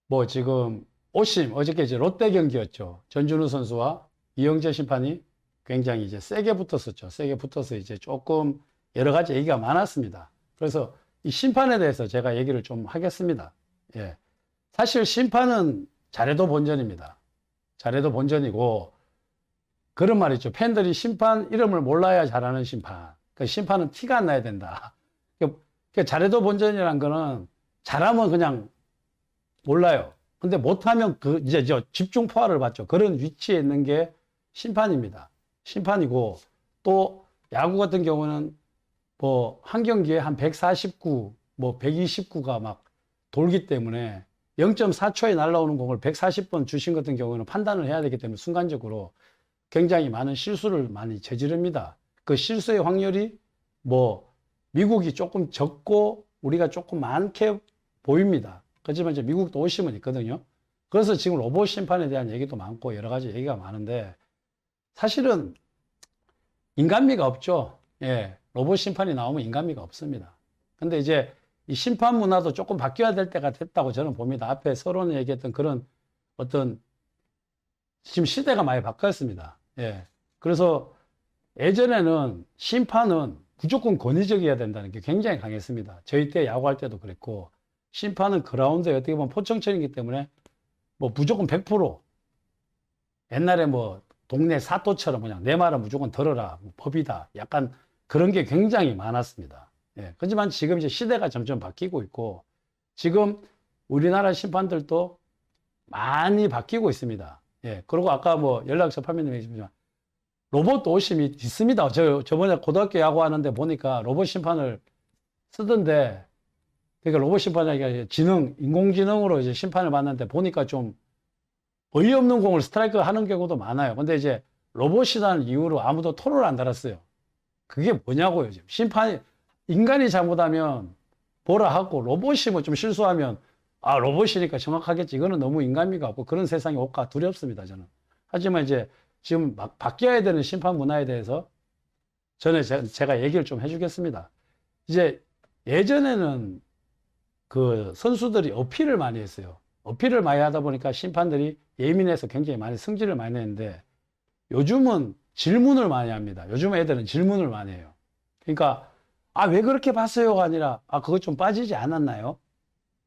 뭐 지금 오심 어저께 이제 롯데 경기였죠. 전준우 선수와 이영재 심판이 굉장히 이제 세게 붙었었죠. 세게 붙어서 이제 조금 여러 가지 얘기가 많았습니다. 그래서 이 심판에 대해서 제가 얘기를 좀 하겠습니다. 예. 사실 심판은 잘해도 본전입니다. 잘해도 본전이고 그런 말 있죠. 팬들이 심판 이름을 몰라야 잘하는 심판. 그 심판은 티가 안 나야 된다. 그 잘해도 본전이라는 거는 잘하면 그냥 몰라요. 근데 못하면 그 이제 저 집중 포화를 받죠. 그런 위치에 있는 게 심판입니다. 심판이고 또 야구 같은 경우는 뭐 한 경기에 한 149, 뭐 129가 막 돌기 때문에 0.4초에 날라오는 공을 140번 주신 같은 경우는 판단을 해야 되기 때문에 순간적으로 굉장히 많은 실수를 많이 저지릅니다. 그 실수의 확률이 뭐 미국이 조금 적고 우리가 조금 많게 보입니다. 그렇지만 이제 미국도 오심은 있거든요. 그래서 지금 로봇 심판에 대한 얘기도 많고 여러 가지 얘기가 많은데 사실은 인간미가 없죠. 예. 로봇 심판이 나오면 인간미가 없습니다. 근데 이제 이 심판 문화도 조금 바뀌어야 될 때가 됐다고 저는 봅니다. 앞에 서론에 얘기했던 그런 어떤 지금 시대가 많이 바뀌었습니다. 예. 그래서 예전에는 심판은 무조건 권위적이어야 된다는 게 굉장히 강했습니다. 저희 때 야구할 때도 그랬고 심판은 그라운드에 어떻게 보면 포청천이기 때문에 뭐 무조건 100% 옛날에 뭐 동네 사또처럼 그냥 내 말은 무조건 들어라 뭐 법이다 약간 그런 게 굉장히 많았습니다. 예. 하지만 지금 이제 시대가 점점 바뀌고 있고 지금 우리나라 심판들도 많이 바뀌고 있습니다. 예. 그리고 아까 뭐 연락처 파면님 얘기했지만 로봇 오심이 있습니다. 저번에 고등학교 야구하는데 보니까 로봇 심판을 쓰던데 그러니까 로봇 심판이 인공지능으로 이제 심판을 받는데 보니까 좀 어이없는 공을 스트라이크 하는 경우도 많아요. 근데 이제 로봇이라는 이유로 아무도 토를 안 달았어요. 그게 뭐냐고요, 지금. 인간이 잘못하면 뭐라 하고 로봇이 뭐 좀 실수하면 아, 로봇이니까 정확하겠지. 이거는 너무 인간미가 없고 그런 세상이 올까 두렵습니다, 저는. 하지만 이제 지금 막 바뀌어야 되는 심판 문화에 대해서 전에 제가 얘기를 좀 해주겠습니다. 이제 예전에는 그 선수들이 어필을 많이 했어요. 어필을 많이 하다 보니까 심판들이 예민해서 굉장히 많이 승질을 많이 냈는데 요즘은 질문을 많이 합니다. 요즘 애들은 질문을 많이 해요. 그러니까 아, 왜 그렇게 봤어요가 아니라 아, 그거 좀 빠지지 않았나요?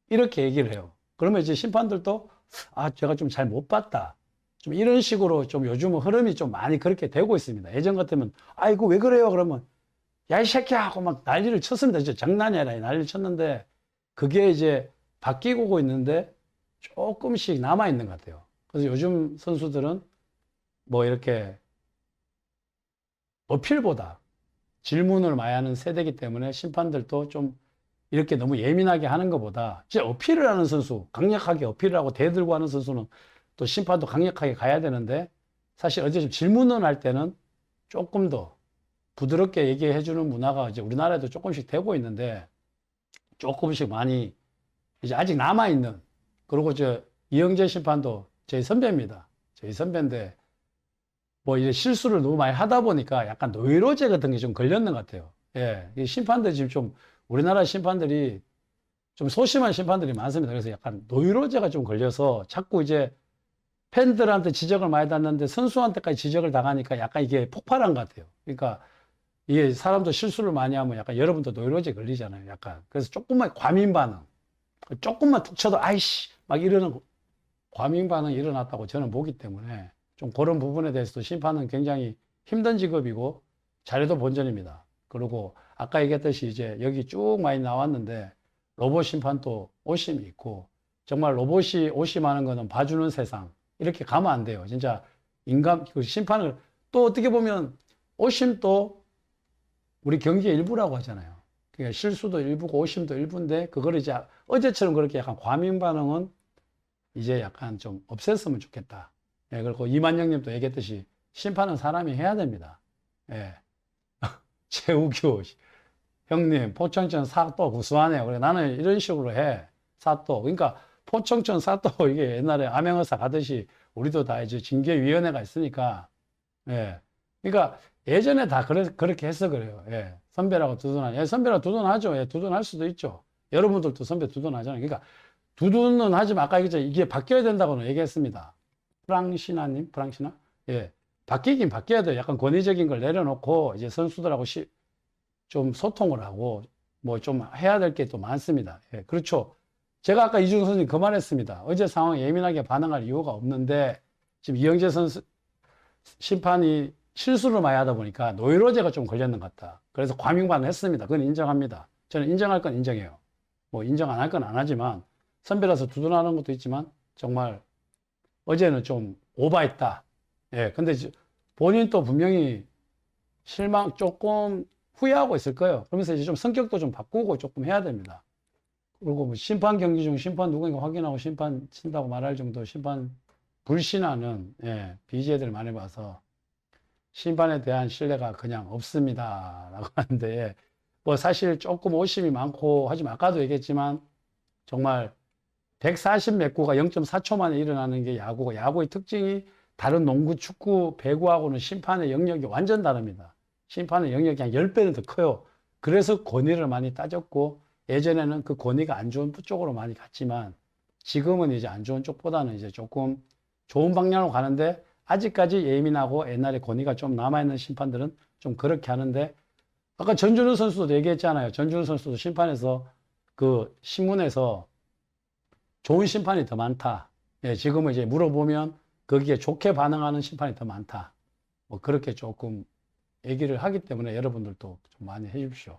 이렇게 얘기를 해요. 그러면 이제 심판들도 아, 제가 좀 잘 못 봤다. 좀 이런 식으로 좀 요즘은 흐름이 좀 많이 그렇게 되고 있습니다. 예전 같으면 아이고 왜 그래요? 그러면 야, 이 새끼야 하고 막 난리를 쳤습니다. 진짜 장난이 아니라 난리를 쳤는데 그게 이제 바뀌고 있는데 조금씩 남아있는 것 같아요. 그래서 요즘 선수들은 뭐 이렇게 어필보다 질문을 많이 하는 세대이기 때문에 심판들도 좀 이렇게 너무 예민하게 하는 것보다 진짜 어필을 하는 선수, 강력하게 어필을 하고 대들고 하는 선수는 또 심판도 강력하게 가야 되는데 사실 어제 좀 질문을 할 때는 조금 더 부드럽게 얘기해 주는 문화가 이제 우리나라에도 조금씩 되고 있는데 조금씩 많이 이제 아직 남아있는 그리고 저 이영재 심판도 저희 선배입니다. 저희 선배인데 뭐 이제 실수를 너무 많이 하다 보니까 약간 노이로제 같은 게 좀 걸렸는 것 같아요. 예. 이 심판들 지금 좀 우리나라 심판들이 좀 소심한 심판들이 많습니다. 그래서 약간 노이로제가 좀 걸려서 자꾸 이제 팬들한테 지적을 많이 받는데 선수한테까지 지적을 당하니까 약간 이게 폭발한 것 같아요. 그러니까 이게 사람도 실수를 많이 하면 약간 여러분도 노이로제 걸리잖아요. 약간. 그래서 조금만 과민 반응. 조금만 툭 쳐도 아이씨 막 이러는 과민 반응이 일어났다고 저는 보기 때문에 좀 그런 부분에 대해서도 심판은 굉장히 힘든 직업이고 잘해도 본전입니다. 그리고 아까 얘기했듯이 이제 여기 쭉 많이 나왔는데 로봇 심판도 오심이 있고 정말 로봇이 오심하는 거는 봐주는 세상 이렇게 가면 안 돼요. 진짜 인간 그 심판을 또 어떻게 보면 오심도 우리 경기의 일부라고 하잖아요. 그러니까 실수도 일부고 오심도 일부인데 그걸 이제 어제처럼 그렇게 약간 과민 반응은 이제 약간 좀 없앴으면 좋겠다. 예, 그리고 이만영님도 얘기했듯이 심판은 사람이 해야 됩니다. 예. 최우규 형님 포청천 사또 구수하네요. 그래 나는 이런 식으로 해 사또. 그러니까 포청천 사또 이게 옛날에 암행어사 가듯이 우리도 다 이제 징계위원회가 있으니까 예. 그러니까 예전에 다 그렇게 해서 그래요. 예. 선배라고 두둔하죠. 예, 선배라고 두둔하죠. 예, 두둔할 수도 있죠. 여러분들도 선배 두둔하잖아요. 그러니까 두두는 하지만 아까 얘기했죠. 이게 바뀌어야 된다고는 얘기했습니다. 프랑시나? 예. 바뀌긴 바뀌어야 돼요. 약간 권위적인 걸 내려놓고 이제 선수들하고 좀 소통을 하고 뭐 좀 해야 될 게 또 많습니다. 예. 그렇죠. 제가 아까 이준호 선수님 그 말했습니다. 어제 상황에 예민하게 반응할 이유가 없는데 지금 이영재 선수 심판이 실수를 많이 하다 보니까 노이로제가 좀 걸렸는 것 같다. 그래서 과민반응을 했습니다. 그건 인정합니다. 저는 인정할 건 인정해요. 뭐 인정 안 할 건 안 하지만 선배라서 두둔하는 것도 있지만 정말 어제는 좀 오바했다. 예, 근데 본인 또 분명히 실망 조금 후회하고 있을 거예요. 그러면서 이제 좀 성격도 좀 바꾸고 조금 해야 됩니다. 그리고 뭐 심판 경기 중 심판 누구인가 확인하고 심판 친다고 말할 정도 심판 불신하는 예, BJ들을 많이 봐서 심판에 대한 신뢰가 그냥 없습니다. 라고 하는데 예, 뭐 사실 조금 오심이 많고 하지만 아까도 얘기했지만 정말 140 몇 구가 0.4초 만에 일어나는 게 야구고 야구의 특징이 다른 농구, 축구, 배구하고는 심판의 영역이 완전 다릅니다. 심판의 영역이 한 10배는 더 커요. 그래서 권위를 많이 따졌고 예전에는 그 권위가 안 좋은 쪽으로 많이 갔지만 지금은 이제 안 좋은 쪽보다는 이제 조금 좋은 방향으로 가는데 아직까지 예민하고 옛날에 권위가 좀 남아있는 심판들은 좀 그렇게 하는데 아까 전준우 선수도 얘기했잖아요. 전준우 선수도 심판에서 그 신문에서 좋은 심판이 더 많다. 예, 지금은 이제 물어보면 거기에 좋게 반응하는 심판이 더 많다. 뭐 그렇게 조금 얘기를 하기 때문에 여러분들도 좀 많이 해 주십시오.